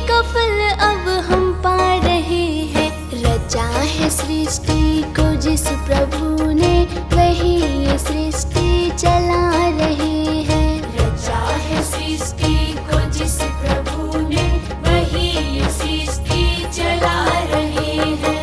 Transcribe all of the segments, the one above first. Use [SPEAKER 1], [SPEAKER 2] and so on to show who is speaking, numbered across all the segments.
[SPEAKER 1] का फल अब हम पा रहे हैं। रचा है सृष्टि को जिस प्रभु ने, वही ये सृष्टि चला रहे हैं।
[SPEAKER 2] रचा है सृष्टि को जिस प्रभु ने, वही ये सृष्टि चला रहे हैं।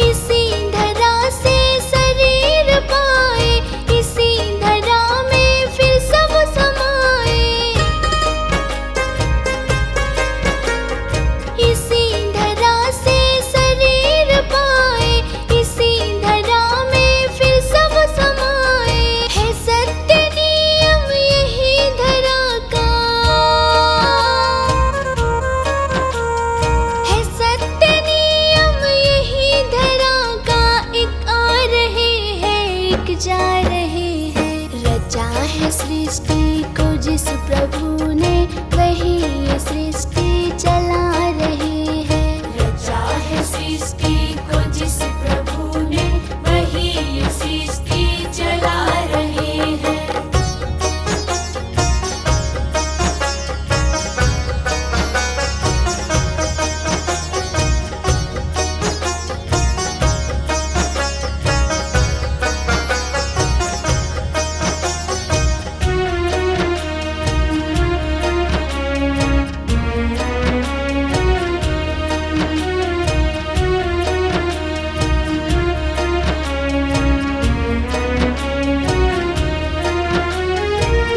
[SPEAKER 1] इसी धरा से शरीर पाए, इसी धरा में फिर सब समाए। इसी धरा से शरीर पाए, इसी धरा में फिर सब समाए। है सत्य नियम यही धरा का, है सत्य नियम यही धरा का। एक आ रहे हैं, एक जा रहे हैं। रचा है सृष्टि को जिस प्रभु ने, वही ये सृष्टि चला रहे हैं।
[SPEAKER 2] रचा है सृष्टि को जिस प्रभु ने, वही ये सृष्टि चला रहे हैं।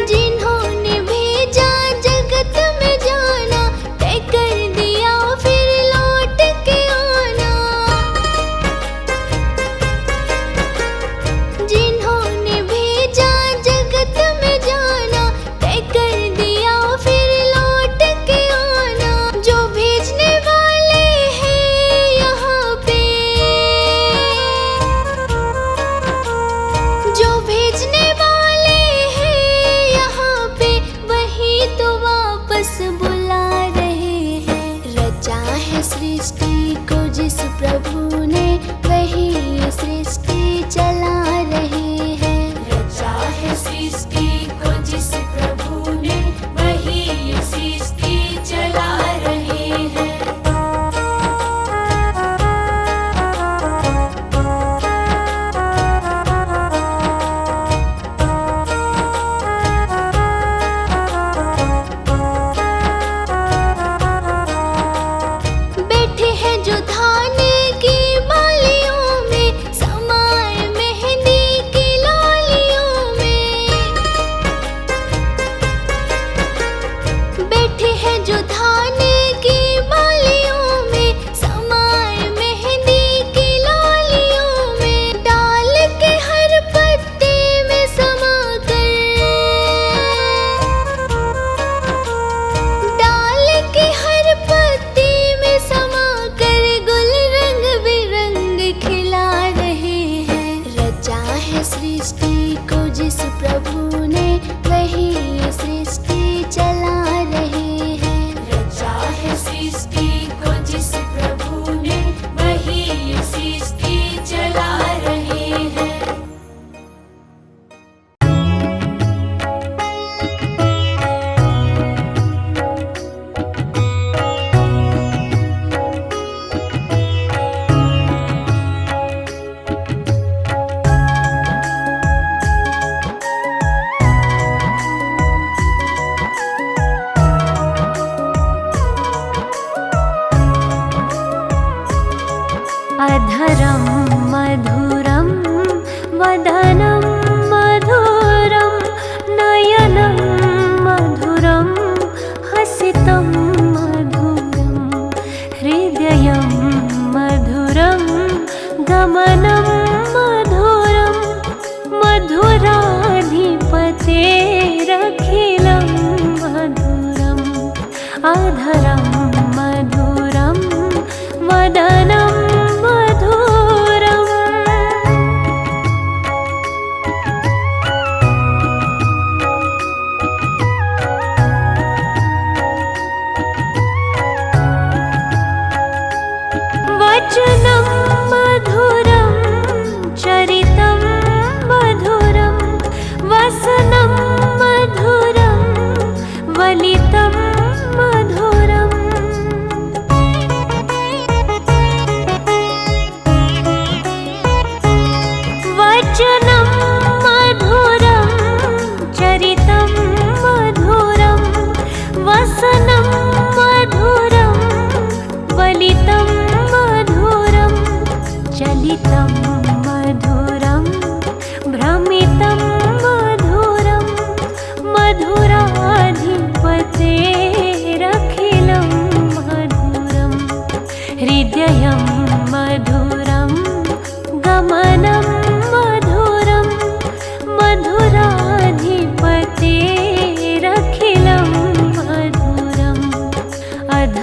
[SPEAKER 1] जिन्होंने भेजा जगत में जाना, तय कर दिया फिर लौट के आना। जिन्होंने भेजा जगत में जाना, तय कर दिया फिर लौट के आना। जो भेजने वाले हैं यहाँ पे, जो भेजने वाले हैं यहाँ पे, वही तो वापस बुला रहे हैं। रचा है सृष्टि को जिस प्रभु ने, वही ये सृष्टि चला रहे हैं।
[SPEAKER 2] रचा है सृष्टि को जिस प्रभु ने, वही ये सृष्टि चला रहे हैं।
[SPEAKER 1] बैठे हैं जो धान की बालियों में, समाए मेहंदी की लालियों में। बैठे हैं जो धान की बालियों में, समाए मेहंदी की लालियों में। डाल के हर पत्ते में समा कर, डाल के हर पत्ते में समा कर, गुल रंग बिरंग खिला रहे हैं। रचा है सृष्टि को जिस प्रभु ने, वही ये सृष्टि चला रहे हैं।
[SPEAKER 2] रचा है सृष्टि को जिस प्रभु ने, वही ये सृष्टि चला रहे हैं।
[SPEAKER 3] अधरं मधुरं वदनं मधुरं, नयनं मधुरं हसितं मधुरं, हृदयं मधुरं गमनं मधुरं, मधुराधिपतेरखिलं मधुरम्। अधरं मधुरं वदनं मधुरम्।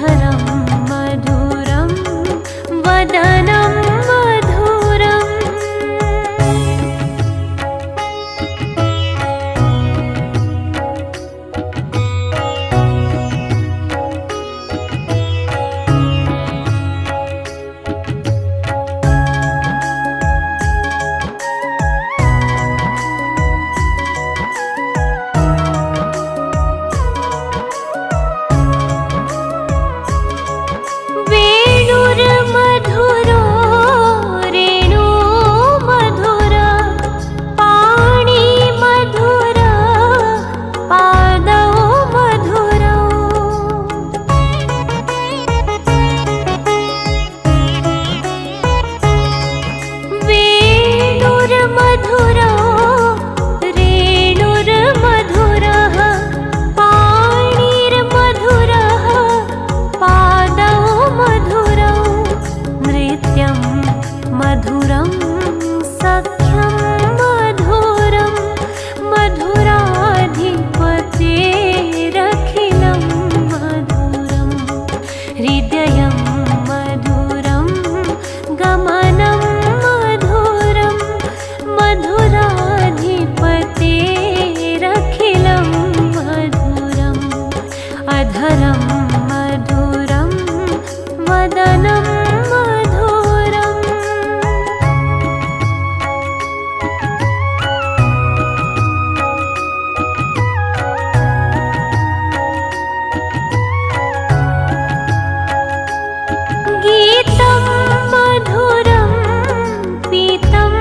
[SPEAKER 3] अधरं मधुरं वदनं मधुरम् वेणुर्मधुरो रेणु मधुरा पाणि मधुरा पादौ मधुरौ वेणुर्मधुरो रेणुर्मधुरः पाणिर्मधुरः पादौ मधुरौ नृत्यं मधुरं सख्यं मधुरं मधुराधिपतेरखिलं मधुरं हृदयं मधुरं गमनं मधुरं मधुराधिपतेरखिलं मधुरम् अधरं मधुरं वदनं मधुरम् गीतं मधुरं पीतं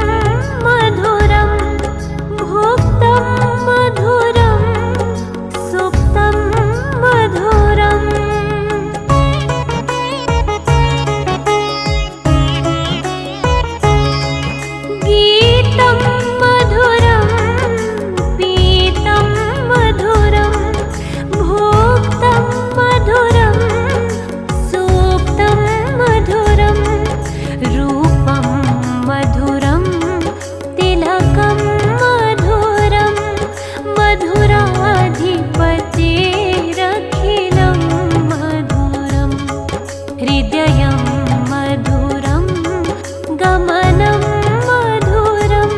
[SPEAKER 3] मधुरं भुक्तं मधुरं सुप्तं मधुरम् गीतं मधुरं पीतं मधुरं भुक्तं मधुरं सुप्तं मधुरं रूपं मधुरं तिलकं मधुरं मधुराधिपतेरखिलं मधुरम् हृदयं मधुरं गमनं मधुरं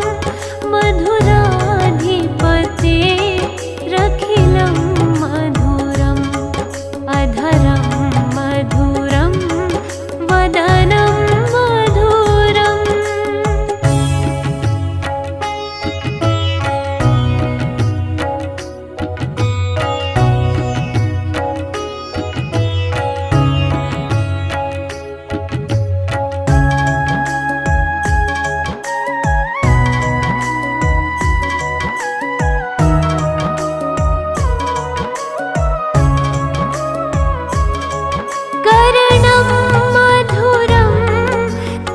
[SPEAKER 3] मधुराधिपतेरखिलं मधुरम् अधरं मधुरं वदनं मधुरम् कर्णं मधुरं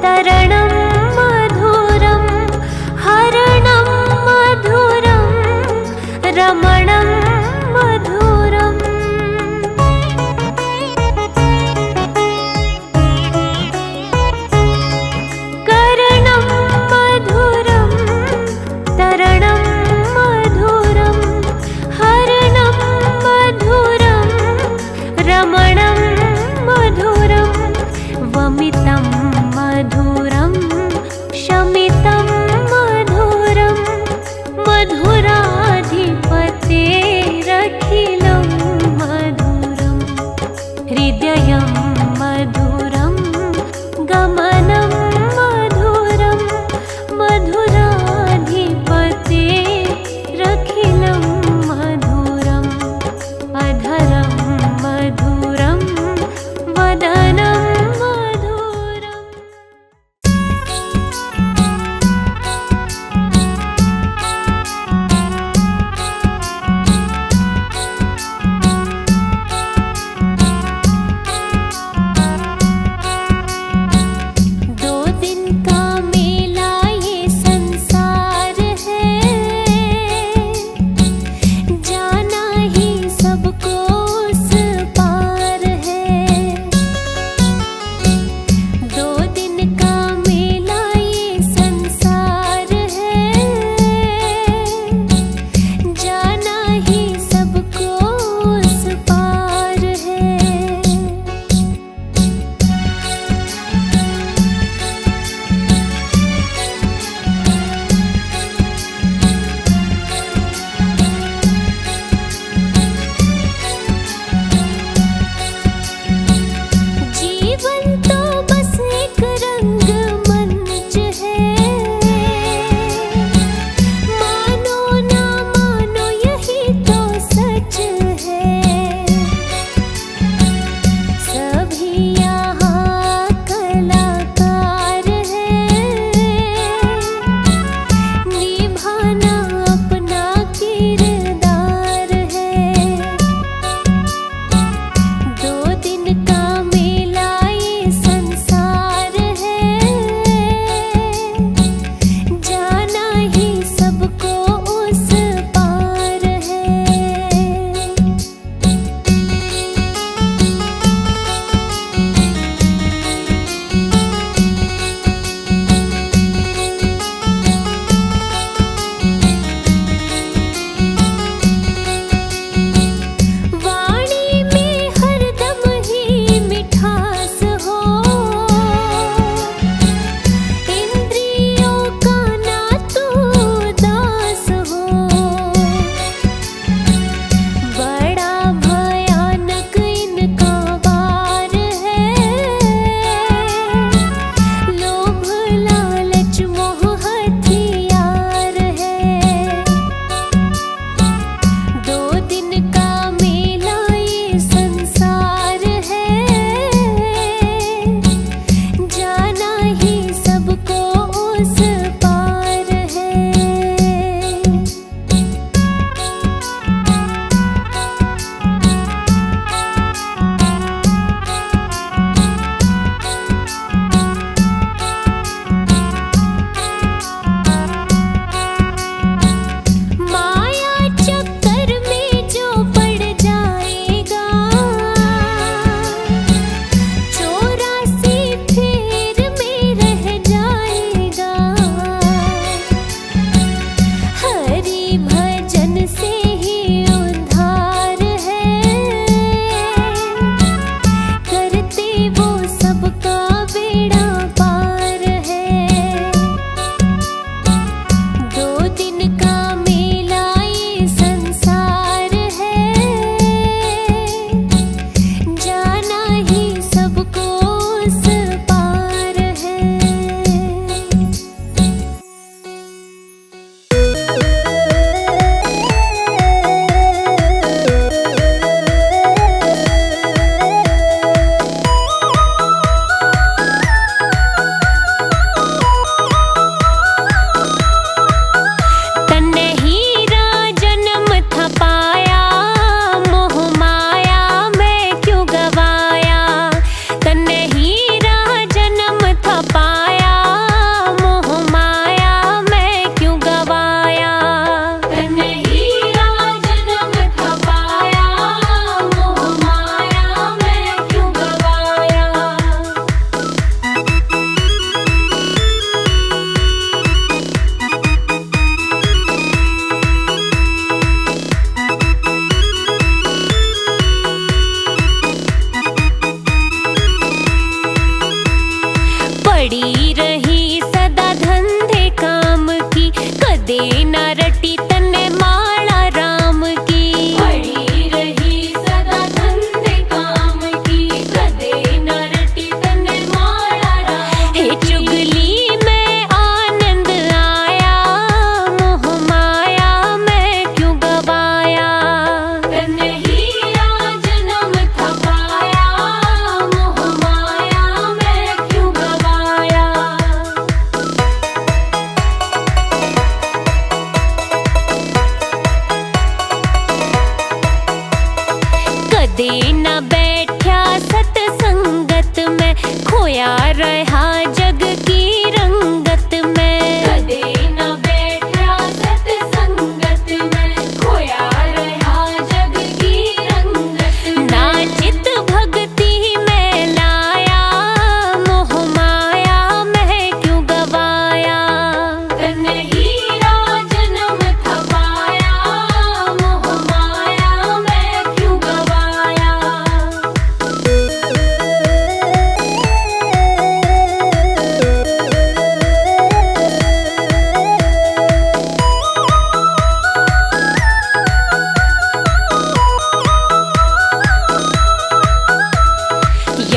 [SPEAKER 3] तरणं मधुरं हरणं मधुरं रमणं मधुरम् कर्णं मधुरं तरणं मधुरं हरणं मधुरं रमणं मधुरं वमितं मधुरं शमितं मधुरं मधुराधिपतेरखिलं मधुरम् हृदयं मधुरं गमनं मधुरं मधुराधिपतेरखिलं मधुरम् अधरं मधुरं वदनं मधुरम्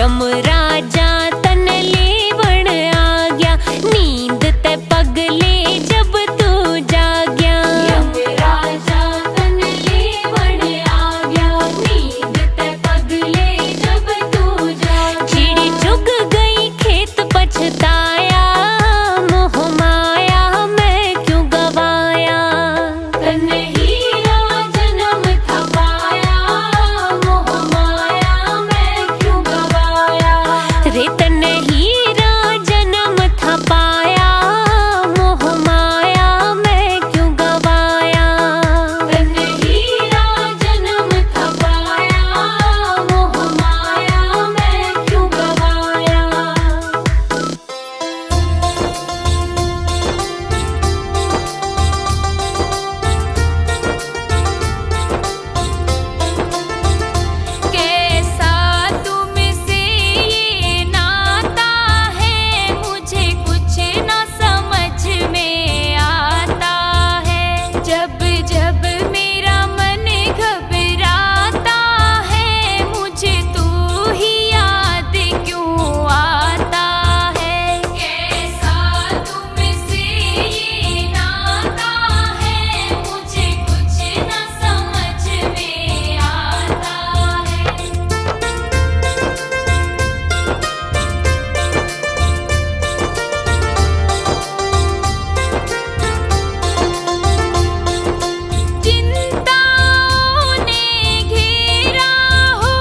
[SPEAKER 3] यमराजा तन लेवण आ गया, नींद ते पगले जब तू जाग्या।
[SPEAKER 2] यमराजा तन लेवण आ गया, नींद ते पगले जब तू जाग्या।
[SPEAKER 3] चिड़ी चुग गई खेत पछताया, मोह माया मैं क्यों गवाया।
[SPEAKER 2] तन हीरा जन्म था पाया, मोह माया मैं क्यों गवाया।
[SPEAKER 3] रे तन हीरा जन्म था पाया, मोह माया मैं क्यों गवाया।
[SPEAKER 2] तन हीरा जन्म था पाया, मोह माया मैं क्यों गवाया। कैसा तुमसे ये नाता है, मुझे कुछ न समझ में आता है। जब जब मेरा मन घबराता है, मुझे तू ही याद क्यों आता है। कैसा तुमसे ये नाता है, मुझे कुछ न समझ में आता है। चिंताओं ने घेरा हो,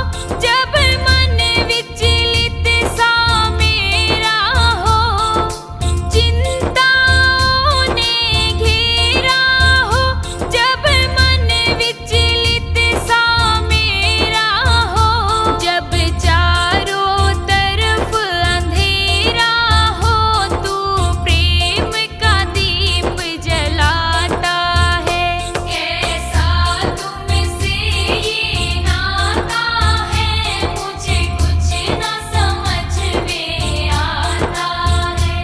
[SPEAKER 2] जब मन विचलित सा मेरा हो। चिंताओं ने घेरा हो, जब मन विचलित सा मेरा हो। जब चारों तरफ अंधेरा हो, तू प्रेम का दीप जलाता है। कैसा तुमसे ये नाता है, मुझे कुछ न समझ में आता है।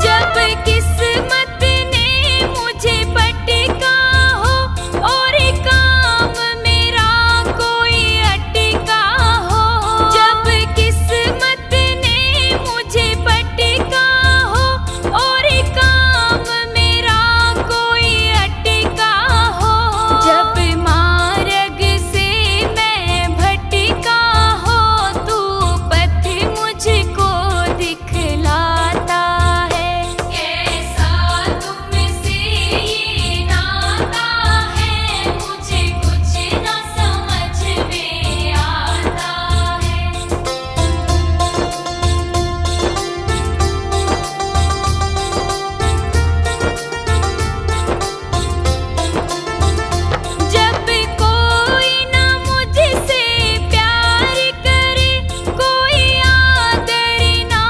[SPEAKER 2] जब किस्मत ने मुझे पटका हो, और काम मेरा कोई अटका हो। जब किस्मत ने मुझे पटका हो, और काम मेरा कोई अटका हो। जब मार्ग से मैं भटका हो, तू पथ मुझको दिखलाता है। कैसा तुमसे ये नाता है, मुझे कुछ न समझ में आता है। जब कोई न मुझसे प्यार करे, कोई आदर ना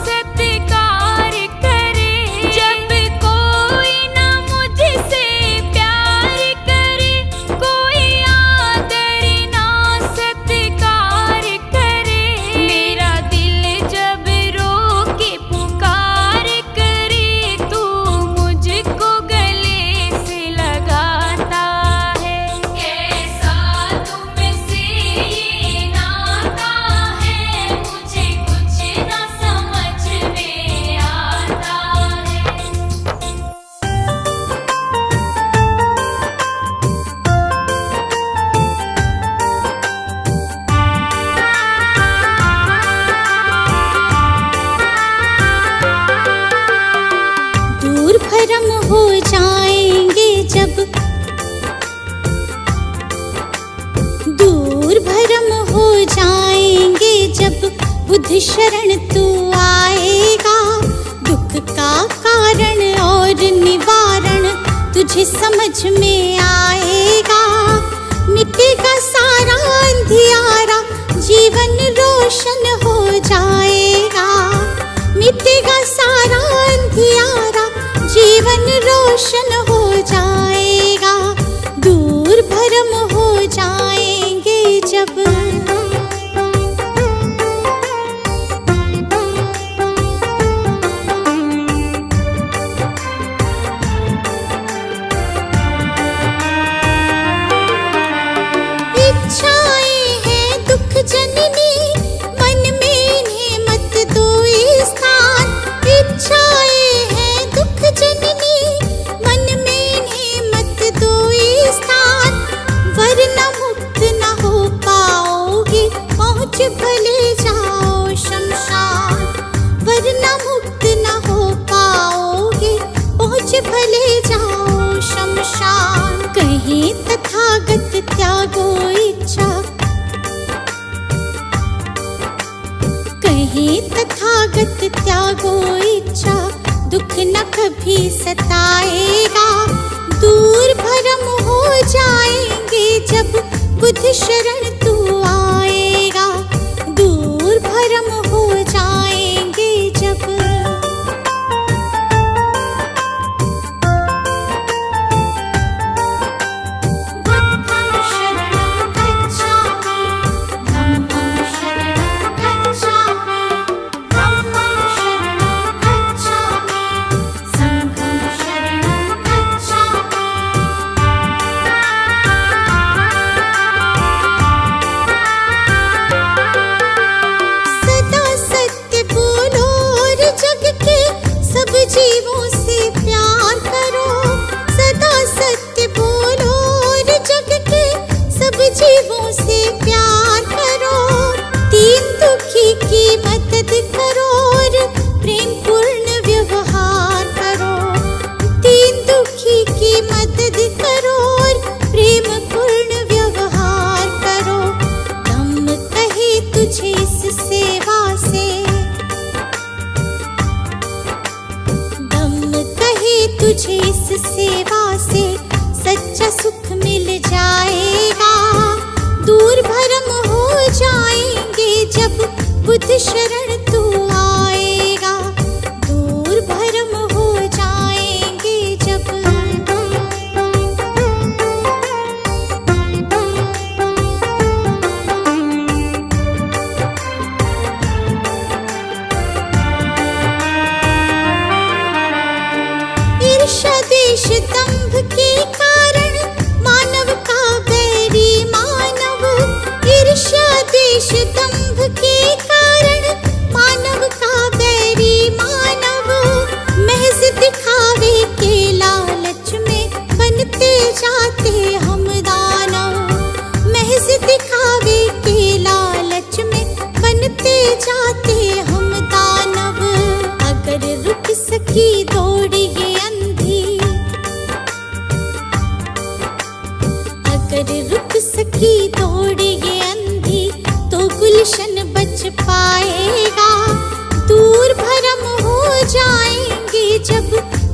[SPEAKER 2] सत्कार करे। जब कोई न मुझसे प्यार करे, कोई आदर ना सत्कार करे। मेरा दिल जब रो के पुकार करे, तू मुझको गले से लगाता है। कैसा तुमसे ये नाता है, मुझे कुछ न समझ में आता है।
[SPEAKER 1] दूर भरम हो जाएंगे जब, दूर भरम हो जाएंगे जब बुद्ध शरण तू आएगा। दुख का कारण और निवारण तुझे समझ में आएगा। मिटेगा सारा अंधियारा, जीवन रोशन हो जाएगा। मिटेगा सारा अंधियारा, जीवन रोशन हो जाएगा। दूर भरम हो जाएंगे जब। आज भले जाओ शमशान। कहे तथागत त्यागो इच्छा, कहे तथागत त्यागो इच्छा, दुख न कभी सताएगा। दूर भरम हो जाएंगे जब बुद्ध शरण तू आएगा। दूर भरम हो जाएंगे जब। बुद्धं शरणं गच्छामि, धम्मं शरणं गच्छामि, धम्मं शरणं गच्छामि, संघं शरणं गच्छामि। सदा सत्य बोलो और जग के सब जीवों से प्यार करो। सदा सत्य बोलो और जग के सब जीवों से प्यार करो। दीन दुखी की मदद करो और प्रेम पूर्ण व्यवहार करो। दीन दुखी की मदद करो और प्रेम पूर्ण व्यवहार करो। धम्म कहे तुझे इस सेवा से, धम्म कहे तुझे इस सेवा से सच्चा सुख मिल जाएगा। दूर भरम हो जाएंगे जब बुद्ध शरण तू आएगा। दूर भरम हो जाएंगे जब। ईर्ष्या द्वेष दंभ के कारण मानव का बैरी मानव। ईर्ष्या द्वेष दंभ के कारण मानव का बैरी मानव। महज दिखावे के लालच में बनते जाते हम दानव। महज दिखावे के लालच में बनते जाते हम दानव। अगर रुक सकी दौड़ ये अंधी, अगर रुक सकी दौड़ ये अंधी, तो गुलशन बच पाएगा। दूर भरम हो जाएंगे जब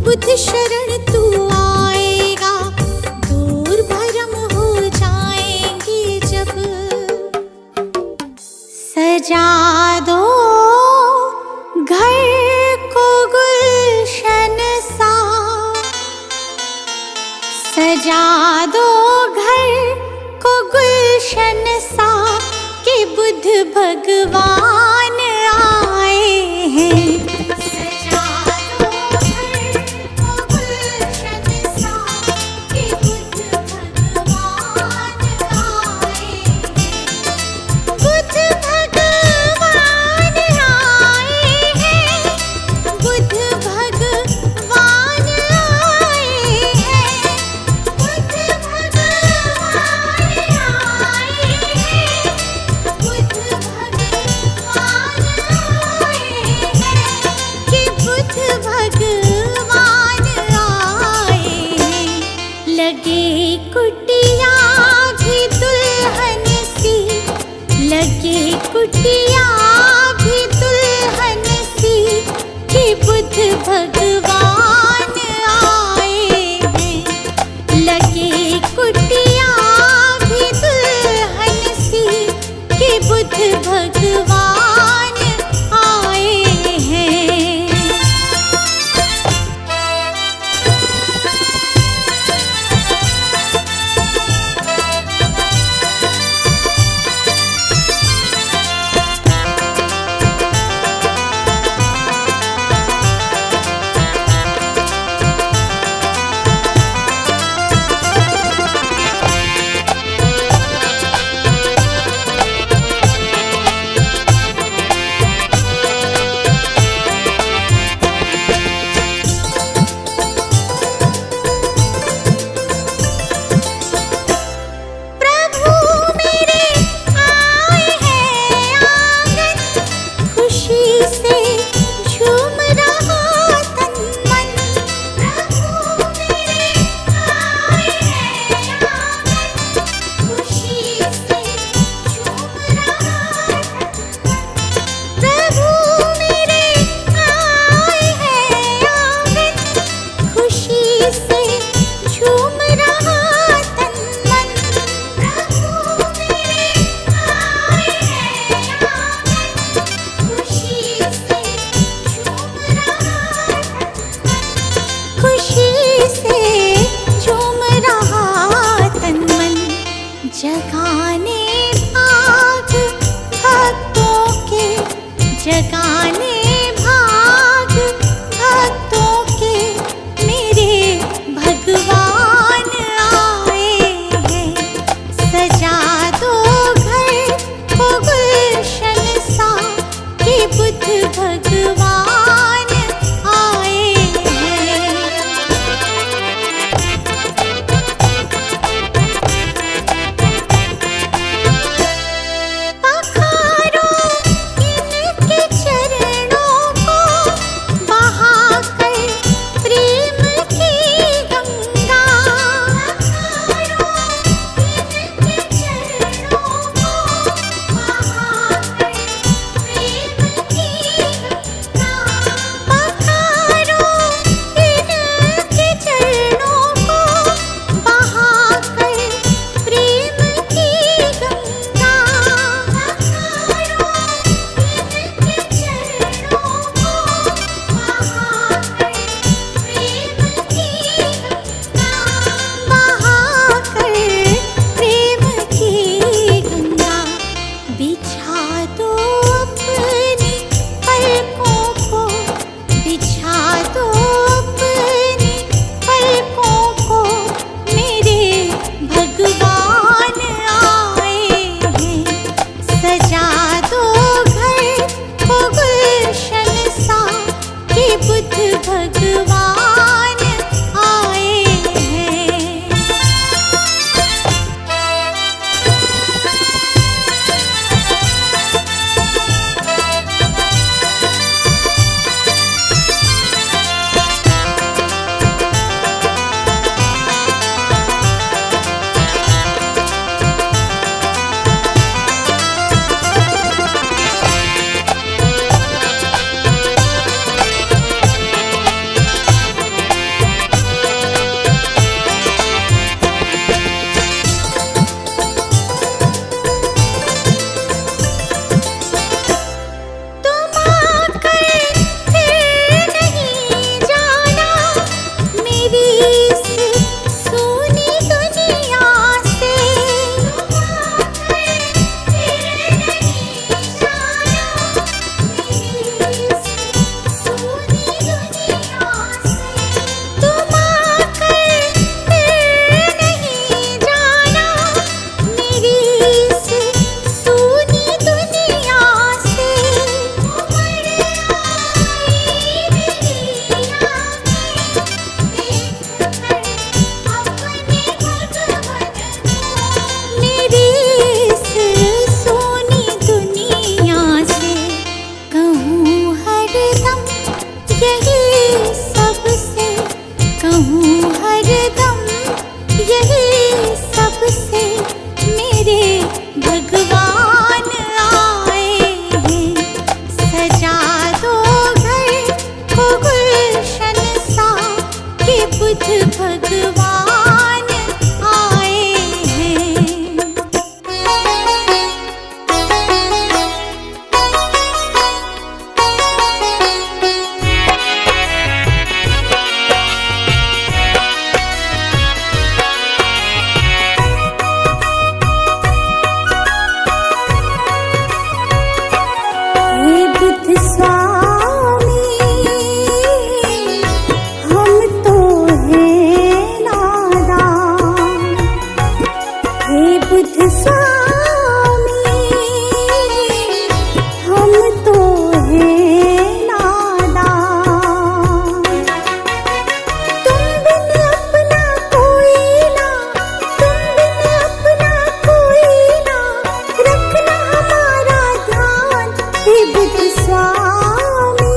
[SPEAKER 1] बुद्ध शरण तू आएगा। दूर भरम हो जाएंगे जब। सजा दो घर को गुलशन सा, सजा दो घर को गुलशन सा, कि बुद्ध भगवान आए हैं। सजा दो घर को गुलशन सा, कि बुद्ध भगवान आए हैं। बुद्ध भगवान आए हैं। बुद्ध भगवान आए हैं। बुद्ध भगवान आए हैं। बुद्ध भगवान आए हैं। कहूँ हरदम यही सबसे मेरे भगवान आए हैं। सजा दो घर को गुलशन सा कि बुद्ध भगवान आए हैं। हे बुद्ध स्वामी, हम तो हैं नादान। हे बुद्ध स्वामी, हम तो हैं नादान। तुम बिन अपना कोई ना, तुम बिन अपना कोई ना, रखना हमारा ध्यान। हे बुद्ध स्वामी,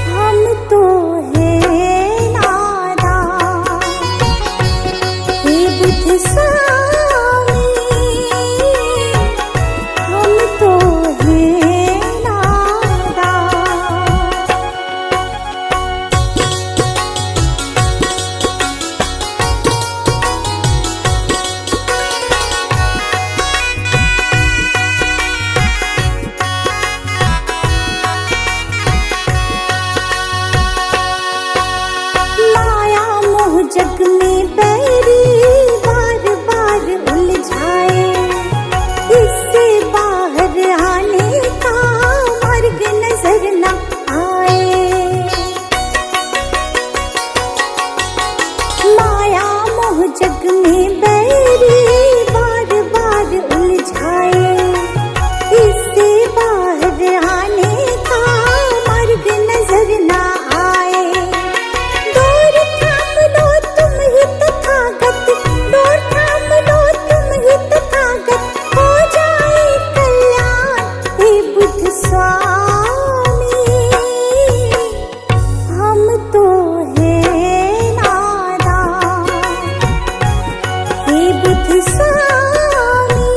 [SPEAKER 1] हम तो हैं नादान। हे बुद्ध स्वामी, हम तो हैं नादान। माया मोह जग में बैरी बार बार उलझाए। इससे बाहर आने का मार्ग नजर न आए। माया मोह जग में बैरी बार बार उलझाए। इससे बाहर आने का मार्ग नजर न आए। डोर थाम लो तुम ही तथागत, डोर थाम लो तुम ही तथागत, हो जाए कल्याण। हे बुद्ध स्वामी, हम तो हैं नादान। हे बुद्ध स्वामी,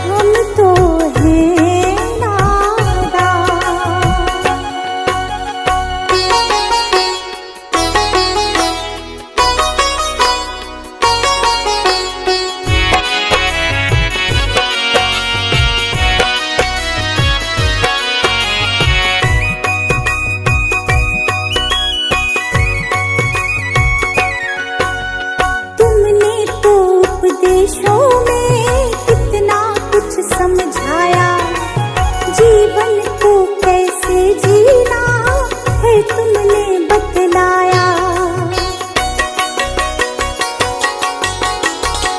[SPEAKER 1] हम तो हैं नादान। तुमने तो उपदेशों में कितना कुछ समझाया। जीवन को कैसे जीना है तुमने बतलाया।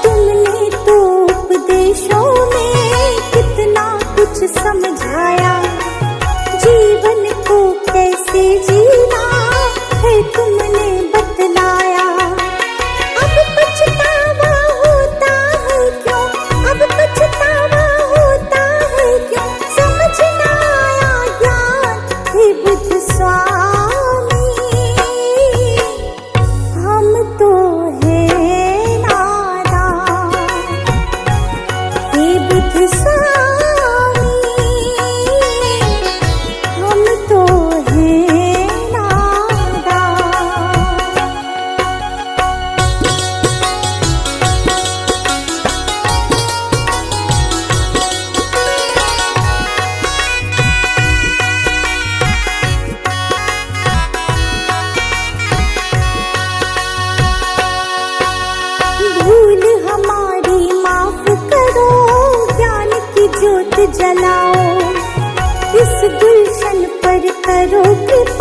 [SPEAKER 1] तुमने तो उपदेशों में कितना कुछ समझाया। जीवन को कैसे जीना है तुमने बतलाया। अब पछतावा होता है क्यों, अब पछतावा होता है क्यों, समझ न आया ज्ञान। हे बुद्ध स्वामी, हम तो हैं नादान। हे बुद्ध स्वामी, हम तो हैं नादान। भूल हमारी माफ करो, ज्ञान की ज्योत जलाओ। इस गुलशन पर करो कृपा।